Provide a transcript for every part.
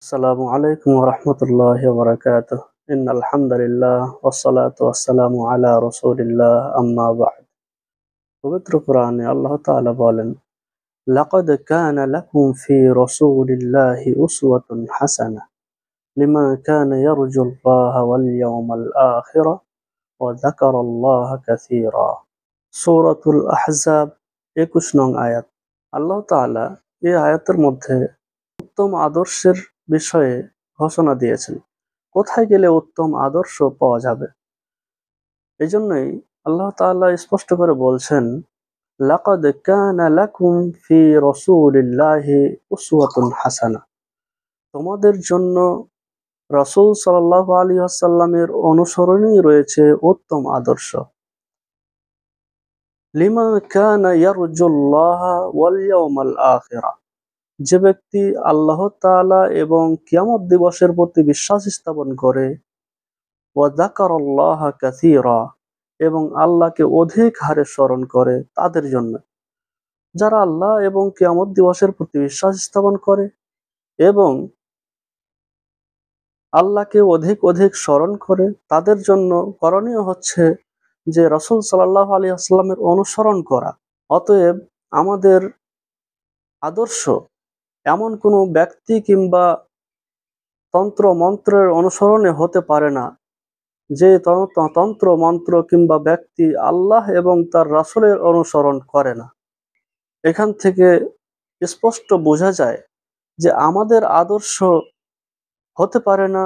আসসালামু আলাইকুম ওয়া রাহমাতুল্লাহি ওয়া বারাকাতুহু। ইন্নাল হামদুলিল্লাহ ওয়াস সালাতু ওয়াস সালামু আলা রাসূলিল্লাহ আম্মা বা'দ। পবিত্র কোরআনে আল্লাহ তাআলা বলেন, লাকাদ কানা লাকুম ফি রাসূলিল্লাহি উসওয়াতুন হাসানাহ লিমান কানা ইয়ারজুল্লাহা ওয়াল ইয়াওমাল আখির ওয়া যাকারাল্লাহা কাসীরা। সূরাতুল আহজাব ২১ নং আয়াত। আল্লাহ তাআলা এই আয়াতের মধ্যে উত্তম আদর্শের বিষয়ে ঘোষণা দিয়েছেন। কোথায় গেলে উত্তম আদর্শ পাওয়া যাবে? এজন্যই আল্লাহ তাআলা স্পষ্ট করে বলছেন, লাকাদ কানা লাকুম ফি রাসূলিল্লাহি উসওয়াতুন হাসানাহ। তোমাদের জন্য রাসূল সাল্লাল্লাহু আলাইহি ওয়াসাল্লামের অনুসরণেই রয়েছে উত্তম আদর্শ। লিমান কানা ইয়ারজুল্লাহা ওয়াল ইয়াওমাল আখির। যে ব্যক্তি আল্লাহ তাআলা এবং কিয়ামত দিবসের প্রতি বিশ্বাস স্থাপন করে, ওয়া যাকারাল্লাহা কাসীরা, এবং আল্লাহকে অধিক হারে স্মরণ করে, তাদের জন্য। যারা আল্লাহ এবং কিয়ামত দিবসের প্রতি বিশ্বাস স্থাপন করে এবং আল্লাহকে অধিক অধিক স্মরণ করে, তাদের জন্য করণীয় হচ্ছে যে রাসূল সাল্লাল্লাহু আলাইহি ওয়াসাল্লামের অনুসরণ করা। অতএব আমাদের আদর্শ এমন কোনো ব্যক্তি কিংবা তন্ত্র মন্ত্রের অনুসরণে হতে পারে না যে তন্ত্র মন্ত্র কিংবা ব্যক্তি আল্লাহ এবং তার রাসূলের অনুসরণ করে না। এখান থেকে স্পষ্ট বোঝা যায় যে আমাদের আদর্শ হতে পারে না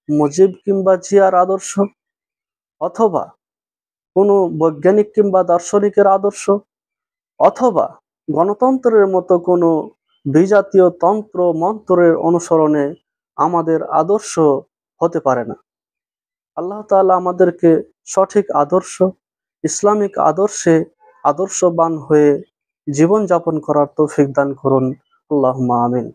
মুজিব কিংবা জিয়ার আদর্শ, অথবা কোনো বৈজ্ঞানিক কিংবা দার্শনিকের আদর্শ, অথবা গণতন্ত্রের মতো কোনো বিজাতীয় তন্ত্র মন্ত্রের অনুসরণে আমাদের আদর্শ হতে পারে না। আল্লাহ তাআলা আমাদেরকে সঠিক আদর্শ, ইসলামিক আদর্শে আদর্শবান হয়ে জীবন যাপন করার তৌফিক দান করুন। আল্লাহুম্মা আমিন।